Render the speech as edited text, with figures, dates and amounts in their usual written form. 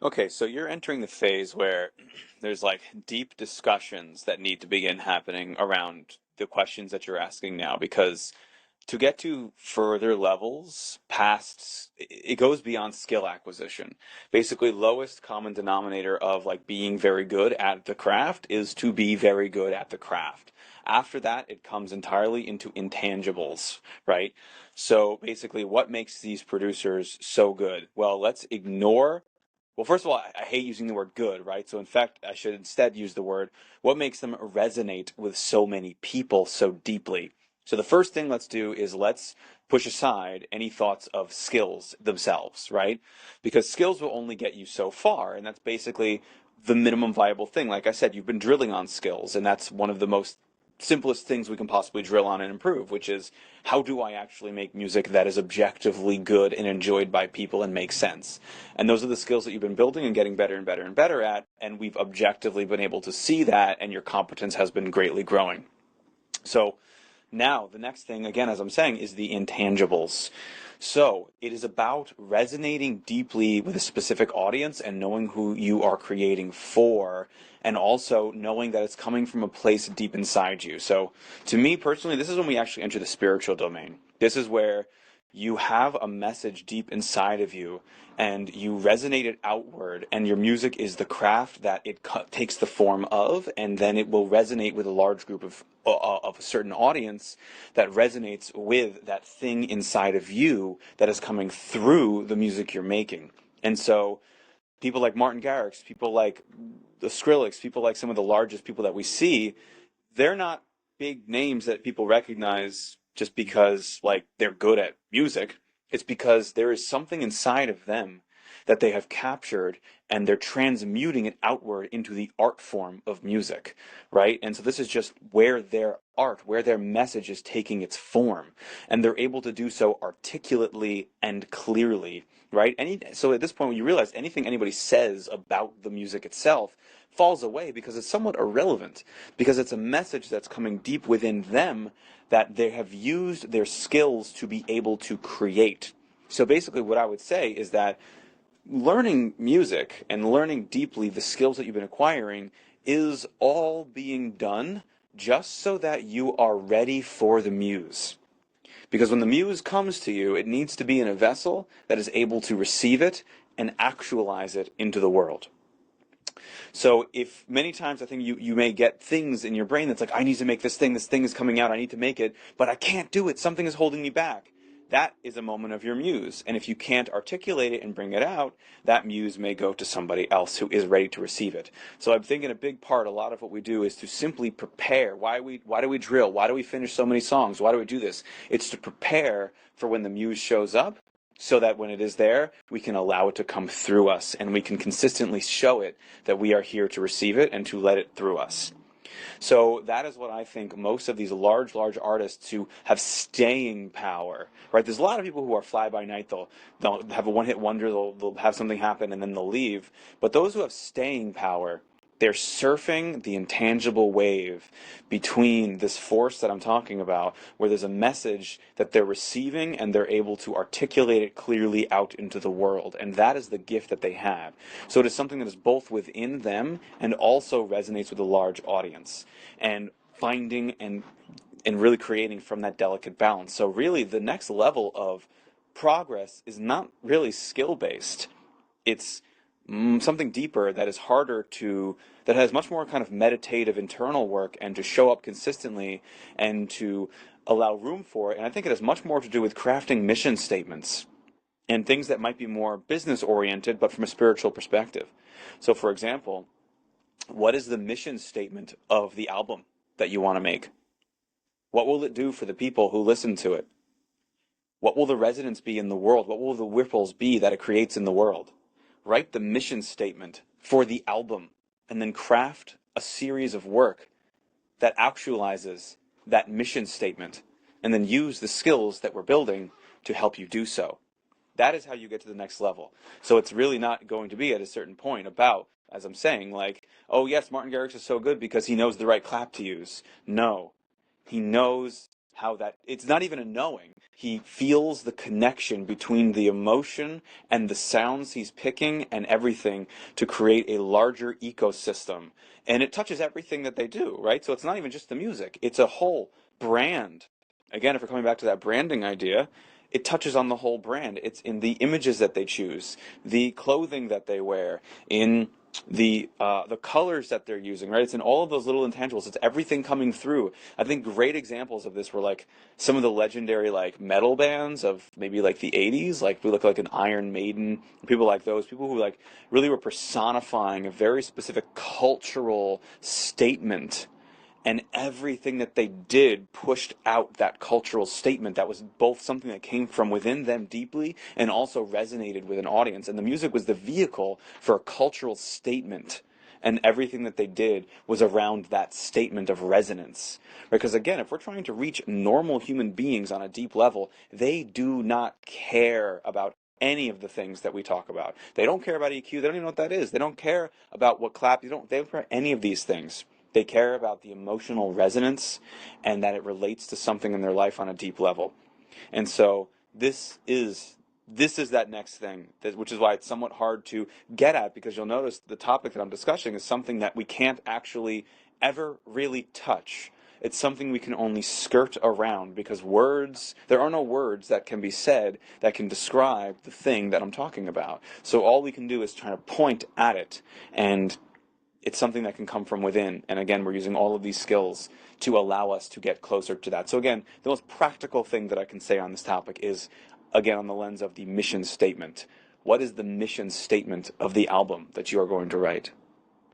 Okay, so you're entering the phase where there's like deep discussions that need to begin happening around the questions that you're asking now, because to get to further levels past, it goes beyond skill acquisition. Basically, lowest common denominator of like being very good at the craft is to be very good at the craft. After that, it comes entirely into intangibles, right? So basically, what makes these producers so good? Well, let's ignore well, first of all, I hate using the word good, right? So, in fact, I should instead use the word what makes them resonate with so many people so deeply. So, the first thing let's do is let's push aside any thoughts of skills themselves, right? Because skills will only get you so far, and that's basically the minimum viable thing. Like I said, you've been drilling on skills, and that's one of the most simplest things we can possibly drill on and improve, which is how do I actually make music that is objectively good and enjoyed by people and makes sense? And those are the skills that you've been building and getting better and better and better at, and we've objectively been able to see that, and your competence has been greatly growing. So now, the next thing, again, as I'm saying, is the intangibles. So it is about resonating deeply with a specific audience and knowing who you are creating for, and also knowing that it's coming from a place deep inside you. So to me personally, this is when we actually enter the spiritual domain. This is where you have a message deep inside of you and you resonate it outward, and your music is the craft that it takes the form of, and then it will resonate with a large group of a certain audience that resonates with that thing inside of you that is coming through the music you're making. And so people like Martin Garrix, people like the Skrillex, people like some of the largest people that we see, they're not big names that people recognize just because like they're good at music. It's because there is something inside of them that they have captured, and they're transmuting it outward into the art form of music, right? And so this is just where their art, where their message is taking its form, and they're able to do so articulately and clearly, right? So at this point, when you realize anything anybody says about the music itself falls away because it's somewhat irrelevant, because it's a message that's coming deep within them that they have used their skills to be able to create. So basically, what I would say is that learning music and learning deeply the skills that you've been acquiring is all being done just so that you are ready for the muse. Because when the muse comes to you, it needs to be in a vessel that is able to receive it and actualize it into the world. So if many times I think you may get things in your brain that's like, I need to make this thing is coming out, I need to make it, but I can't do it, something is holding me back. That is a moment of your muse. And if you can't articulate it and bring it out, that muse may go to somebody else who is ready to receive it. So I'm thinking a big part, a lot of what we do is to simply prepare. Why do we drill? Why do we finish so many songs? Why do we do this? It's to prepare for when the muse shows up, so that when it is there, we can allow it to come through us, and we can consistently show it that we are here to receive it and to let it through us. So that is what I think most of these large artists who have staying power, right? There's a lot of people who are fly by night. They'll have a one-hit wonder. They'll have something happen and then they'll leave. But those who have staying power, they're surfing the intangible wave between this force that I'm talking about, where there's a message that they're receiving and they're able to articulate it clearly out into the world. And that is the gift that they have. So it is something that is both within them and also resonates with a large audience. And finding and really creating from that delicate balance. So really the next level of progress is not really skill based. It's something deeper that is harder to, that has much more kind of meditative internal work, and to show up consistently and to allow room for it. And I think it has much more to do with crafting mission statements and things that might be more business oriented but from a spiritual perspective. So for example, what is the mission statement of the album that you want to make? What will it do for the people who listen to it? What will the resonance be in the world? What will the ripples be that it creates in the world? Write the mission statement for the album, and then craft a series of work that actualizes that mission statement, and then use the skills that we're building to help you do so. That is how you get to the next level. So it's really not going to be at a certain point about, as I'm saying, like, oh yes, Martin Garrix is so good because he knows the right clap to use. No. He knows how that it's not even a knowing. He feels the connection between the emotion and the sounds he's picking and everything to create a larger ecosystem. And it touches everything that they do, right? So it's not even just the music, it's a whole brand. Again, if we're coming back to that branding idea, it touches on the whole brand. It's in the images that they choose, the clothing that they wear, in the colors that they're using, right? It's in all of those little intangibles. It's everything coming through. I think great examples of this were like some of the legendary like metal bands of maybe like the 80s. Like we look like an Iron Maiden, people like those, people who like really were personifying a very specific cultural statement, and everything that they did pushed out that cultural statement that was both something that came from within them deeply and also resonated with an audience. And the music was the vehicle for a cultural statement. And everything that they did was around that statement of resonance. Because again, if we're trying to reach normal human beings on a deep level, they do not care about any of the things that we talk about. They don't care about EQ. They don't even know what that is. They don't care about what clap. They don't care about any of these things. They care about the emotional resonance and that it relates to something in their life on a deep level. And so this is that next thing, which is why it's somewhat hard to get at, because you'll notice the topic that I'm discussing is something that we can't actually ever really touch. It's something we can only skirt around, because there are no words that can be said that can describe the thing that I'm talking about. So all we can do is try to point at it, and it's something that can come from within. And again, we're using all of these skills to allow us to get closer to that. So again, the most practical thing that I can say on this topic is, again, on the lens of the mission statement. What is the mission statement of the album that you are going to write?